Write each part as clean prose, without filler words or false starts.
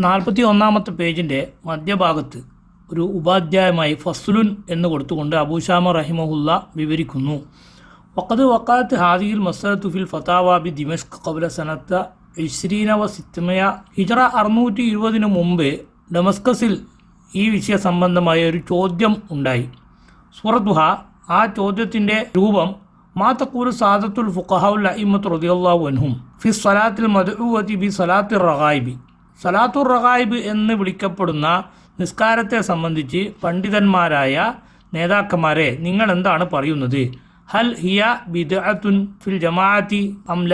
41-ാമത്തെ പേജിൻ്റെ മധ്യഭാഗത്ത് ഒരു ഉപാധ്യായമായി ഫസ്ലുൻ എന്ന് കൊടുത്തുകൊണ്ട് അബൂശാമ റഹിമഹുല്ല വിവരിക്കുന്നു. വഖദ് വഖഅത്ത് ഹാദിഹിൽ മസ്അലത്തു ഫിൽ ഫതാവ ബി ദിമഷ്ക് ഖബ്ല സനത്ത 20 ഹിജ്റ 620 മുമ്പ് ഡമസ്കസിൽ ഈ വിഷയ സംബന്ധമായ ഒരു ചോദ്യം ഉണ്ടായി. സൂറത്തുഹ, ആ ചോദ്യത്തിൻ്റെ രൂപം മാ തഖൂലു സാദത്തുൽ ഫുഖഹാഉൽ അഇമ്മത്തു റളിയല്ലാഹു അൻഹും ഫി സ്വലാത്തിൽ മദ്ഊവതി ബി സ്വലാത്തിർ റഗായിബി. സലാത്തുർ റഗായിബ് എന്ന് വിളിക്കപ്പെടുന്ന നിസ്കാരത്തെ സംബന്ധിച്ച് പണ്ഡിതന്മാരായ നേതാക്കന്മാരെ നിങ്ങൾ എന്താണ് പറയുന്നത്? ഹൽ ഹിയ ബിദ്അത്തുൻ ഫിൽ ജമാഅത്തി അംല.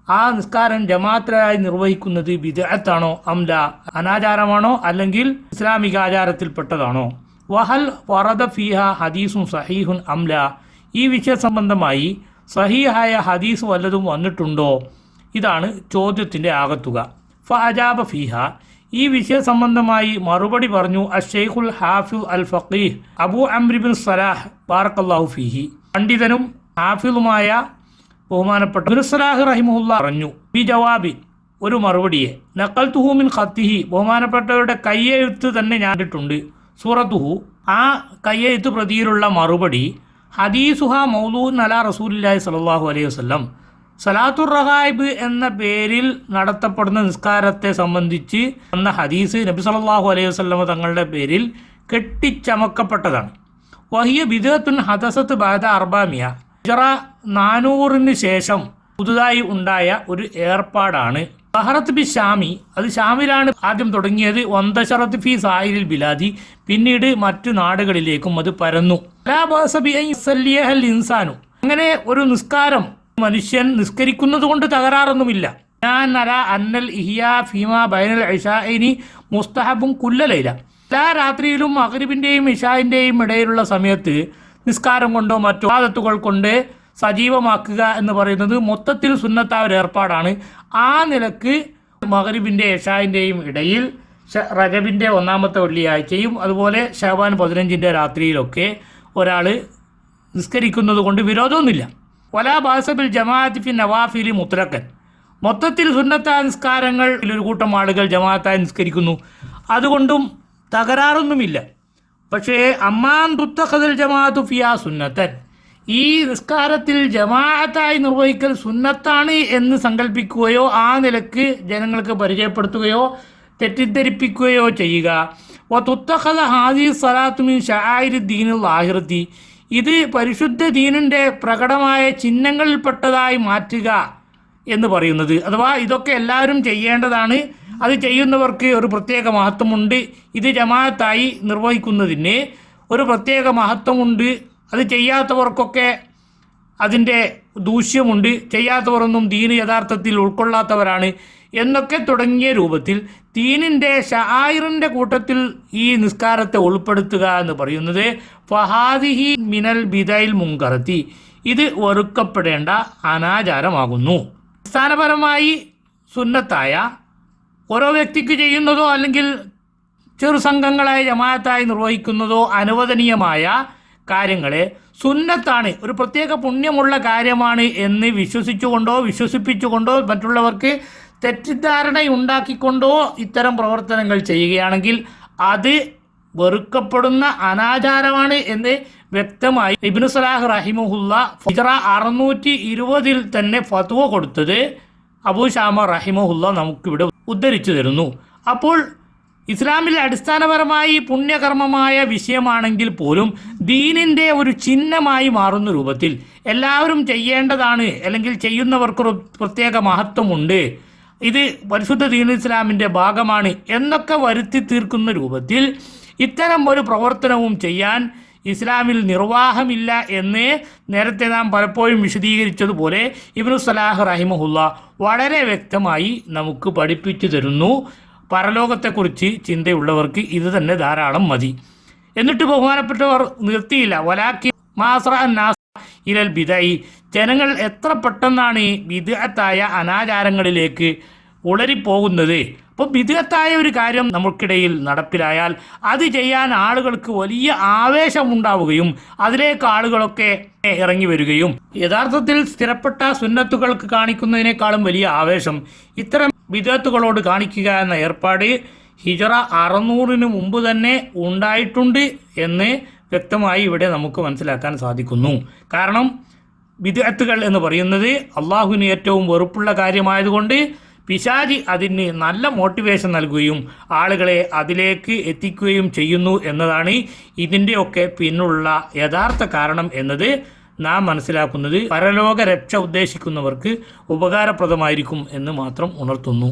ആ നിസ്കാരം ജമാഅത്തായി നിർവഹിക്കുന്നത് ബിദ്അത്താണോ അംല, അനാചാരമാണോ അല്ലെങ്കിൽ ഇസ്ലാമിക ആചാരത്തിൽപ്പെട്ടതാണോ? വഹൽ വറദ ഫീഹ ഹദീസും സഹീഹുൻ അംല. ഈ വിഷയ സംബന്ധമായി സഹീഹായ ഹദീസ് വല്ലതും വന്നിട്ടുണ്ടോ? ഇതാണ് ചോദ്യത്തിൻ്റെ ആകത്തുക. ഫഅജാബ ഫീഹ. ഈ വിഷയ സംബന്ധമായി മറുപടി പറഞ്ഞു അഷെയ്ഖുൽ ഹാഫിദ് അൽ ഫഖീഹ് അബൂ അംർ ഇബ്നു സലാഹ് ബാറക്കല്ലാഹു ഫീഹി. പണ്ഡിതനും ഹാഫിദുമായ ബഹുമാനപ്പെട്ട ഇബ്നു സലാഹ് റഹിമഹുല്ല പറഞ്ഞു ബി ജവാബി, ഒരു മറുപടിയെ നഖൽതുഹു മിൻ ഖത്തിഹി, ബഹുമാനപ്പെട്ടവരുടെ കയ്യെഴുത്ത് തന്നെ ഞാൻ കണ്ടിട്ടുണ്ട്. സൂറത്തുഹു, ആ കയ്യെഴുത്ത് പ്രതിയിലുള്ള മറുപടി ഹദീസുഹ മൗലൂൻ അലാ റസൂലില്ലാഹി സ്വല്ലല്ലാഹു അലൈഹി വസല്ലം. സലാത്തുർ റഗായിബ് എന്ന പേരിൽ നടത്തപ്പെടുന്ന നിസ്കാരത്തെ സംബന്ധിച്ച് വന്ന ഹദീസ് നബി സല്ലല്ലാഹു അലൈഹി വസല്ലം തങ്ങളുടെ പേരിൽ കെട്ടിച്ചമക്കപ്പെട്ടതാണ്. വഹിയ ബിദ്അത്തുൻ ഹദസത്ത് ബഅദ 400 ഹിജ്റ 400 ശേഷം പുതുതായി ഉണ്ടായ ഒരു ഏർപ്പാടാണ്. ബഹറത്ത് ബി ഷാമി, അത് ഷാമിലാണ് ആദ്യം തുടങ്ങിയത്. വന്തശറത്ത് ഫി സായിരിൽ ബിലാദി, പിന്നീട് മറ്റു നാടുകളിലേക്കും അത് പരന്നു. ലാ ബഅസ ബി അൻ യുസല്ലിയൽ ഇൻസാനു, അങ്ങനെ ഒരു നിസ്കാരം മനുഷ്യൻ നിസ്കരിക്കുന്നത് കൊണ്ട് തകരാറൊന്നുമില്ല. ഞാൻ നര അന്നൽ ഇഹിയാ ഫീമാ ബൈനൽ ഇശാഇനി മുസ്തഹബും കുല്ലലൈല. എല്ലാ രാത്രിയിലും മഗ്രിബിൻ്റെയും ഇശാഇൻ്റെയും ഇടയിലുള്ള സമയത്ത് നിസ്കാരം കൊണ്ടോ മറ്റോ ആദത്തുകൾ കൊണ്ട് സജീവമാക്കുക എന്ന് പറയുന്നത് മൊത്തത്തിൽ സുന്നത്തായ ഒരു ഏർപ്പാടാണ്. ആ നിലക്ക് മഗ്രിബിൻ്റെ ഇശാഇൻ്റെയും ഇടയിൽ റജബിൻ്റെ 1-ാമത്തെ വെള്ളിയാഴ്ചയും അതുപോലെ ശഅബാൻ 15 രാത്രിയിലൊക്കെ ഒരാൾ നിസ്കരിക്കുന്നത് കൊണ്ട് വിരോധമൊന്നുമില്ല. വലാ ബഅസ ബിൽ ജമാഅത്തി ഫി നവാഫിലി മുത്ലഖൻ, മൊത്തത്തിൽ സുന്നത്തായ നിസ്കാരങ്ങൾ ഒരു കൂട്ടം ആളുകൾ ജമാഅത്തായി നിസ്കരിക്കുന്നു, അതുകൊണ്ടും തകരാറൊന്നുമില്ല. പക്ഷേ അമ്മാൻ തുത്തഖദൽ ജമാഅത്തു ഫിയാ സുന്നത്തൻ, ഈ നിസ്കാരത്തിൽ ജമാഅത്തായി നിർവഹിക്കൽ സുന്നത്താണ് എന്ന് സങ്കല്പിക്കുകയോ ആ നിലക്ക് ജനങ്ങൾക്ക് പരിചയപ്പെടുത്തുകയോ തെറ്റിദ്ധരിപ്പിക്കുകയോ ചെയ്യുക. വതുത്തഖദ ഹാദിഹി സ്വലാത്തു മിൻ ശആയിരി ദീനിൽ ലാഹിറത്തി, ഇത് പരിശുദ്ധ ദീനിൻ്റെ പ്രകടമായ ചിഹ്നങ്ങളിൽപ്പെട്ടതായി മാറ്റുക എന്ന് പറയുന്നത്, അഥവാ ഇതൊക്കെ എല്ലാവരും ചെയ്യേണ്ടതാണ്, അത് ചെയ്യുന്നവർക്ക് ഒരു പ്രത്യേക മഹത്വമുണ്ട്, ഇത് ജമാഅത്തായി നിർവഹിക്കുന്നതിന് ഒരു പ്രത്യേക മഹത്വമുണ്ട്, അത് ചെയ്യാത്തവർക്കൊക്കെ അതിൻ്റെ ദൂഷ്യമുണ്ട്, ചെയ്യാത്തവരൊന്നും ദീന് യഥാർത്ഥത്തിൽ ഉൾക്കൊള്ളാത്തവരാണ് എന്നൊക്കെ തുടങ്ങിയ രൂപത്തിൽ ദീനിൻ്റെ ശആയിറിൻ്റെ കൂട്ടത്തിൽ ഈ നിസ്കാരത്തെ ഉൾപ്പെടുത്തുക എന്ന് പറയുന്നത് ഫഹാദിഹി മിനൽ ബിദഇൽ മുൻകറത്തി, ഇത് വെറുക്കപ്പെടേണ്ട അനാചാരമാകുന്നു. അടിസ്ഥാനപരമായി സുന്നത്തായ ഓരോ വ്യക്തിക്ക് ചെയ്യുന്നതോ അല്ലെങ്കിൽ ചെറു സംഘങ്ങളായി ജമാഅത്തായി നിർവഹിക്കുന്നതോ അനുവദനീയമായ കാര്യങ്ങളെ സുന്നത്താണ്, ഒരു പ്രത്യേക പുണ്യമുള്ള കാര്യമാണ് എന്ന് വിശ്വസിപ്പിച്ചുകൊണ്ടോ മറ്റുള്ളവർക്ക് തെറ്റിദ്ധാരണയുണ്ടാക്കിക്കൊണ്ടോ ഇത്തരം പ്രവർത്തനങ്ങൾ ചെയ്യുകയാണെങ്കിൽ അത് വെറുക്കപ്പെടുന്ന അനാചാരമാണ് എന്ന് വ്യക്തമായി ഇബ്നു സലാഹ് റഹിമഹുല്ല ഹിജ്റ 620 തന്നെ ഫത്വ കൊടുത്തത് അബൂശാമ റഹിമഹുല്ല നമുക്കിവിടെ ഉദ്ധരിച്ചു തരുന്നു. അപ്പോൾ ഇസ്ലാമിൽ അടിസ്ഥാനപരമായി പുണ്യകർമ്മമായ വിഷയമാണെങ്കിൽ പോലും ദീനിൻ്റെ ഒരു ചിഹ്നമായി മാറുന്ന രൂപത്തിൽ എല്ലാവരും ചെയ്യേണ്ടതാണ്, അല്ലെങ്കിൽ ചെയ്യുന്നവർക്കൊരു പ്രത്യേക മഹത്വമുണ്ട്, ഇത് പരിശുദ്ധ ദീൻ ഇസ്ലാമിൻ്റെ ഭാഗമാണ് എന്നൊക്കെ വരുത്തി തീർക്കുന്ന രൂപത്തിൽ ഇത്തരം ഒരു പ്രവർത്തനവും ചെയ്യാൻ ഇസ്ലാമിൽ നിർവാഹമില്ല എന്ന് നേരത്തെ നാം പലപ്പോഴും വിശദീകരിച്ചതുപോലെ ഇബ്നു സലാഹ് റഹിമഹുല്ല വളരെ വ്യക്തമായി നമുക്ക് പഠിപ്പിച്ചു തരുന്നു. പരലോകത്തെക്കുറിച്ച് ചിന്തയുള്ളവർക്ക് ഇത് തന്നെ ധാരാളം മതി. എന്നിട്ട് ബഹുമാനപ്പെട്ടവർ നിർത്തിയില്ല. വലാക്കി മാസ്റ അന്നാസ് ഇലൽ ബിദഇ, ജനങ്ങൾ എത്ര പെട്ടെന്നാണ് ഈ ബിദ്അത്തായ അനാചാരങ്ങളിലേക്ക് ഉളരിപ്പോകുന്നത്. അപ്പോൾ ബിദ്അത്തായ ഒരു കാര്യം നമുക്കിടയിൽ നടപ്പിലായാൽ അത് ചെയ്യാൻ ആളുകൾക്ക് വലിയ ആവേശമുണ്ടാവുകയും അതിലേക്ക് ആളുകളൊക്കെ ഇറങ്ങി വരികയും യഥാർത്ഥത്തിൽ സ്ഥിരപ്പെട്ട സുന്നത്തുകൾക്ക് കാണിക്കുന്നതിനേക്കാളും വലിയ ആവേശം ഇത്തരം ബിദ്അത്തുകളോട് കാണിക്കുക എന്ന ഏർപ്പാട് ഹിജറ 600 മുമ്പ് തന്നെ ഉണ്ടായിട്ടുണ്ട് എന്ന് വ്യക്തമായി ഇവിടെ നമുക്ക് മനസ്സിലാക്കാൻ സാധിക്കുന്നു. കാരണം ബിദ്അത്തുകൾ എന്ന് പറയുന്നത് അള്ളാഹുവിന് ഏറ്റവും വെറുപ്പുള്ള കാര്യമായതുകൊണ്ട് പിശാചി അതിന് നല്ല മോട്ടിവേഷൻ നൽകുകയും ആളുകളെ അതിലേക്ക് എത്തിക്കുകയും ചെയ്യുന്നു എന്നതാണ് ഇതിൻ്റെയൊക്കെ പിന്നുള്ള യഥാർത്ഥ കാരണം എന്നത് നാം മനസ്സിലാക്കുന്നത് പരലോക രക്ഷ ഉദ്ദേശിക്കുന്നവർക്ക് ഉപകാരപ്രദമായിരിക്കും എന്ന് മാത്രം ഉണർത്തുന്നു.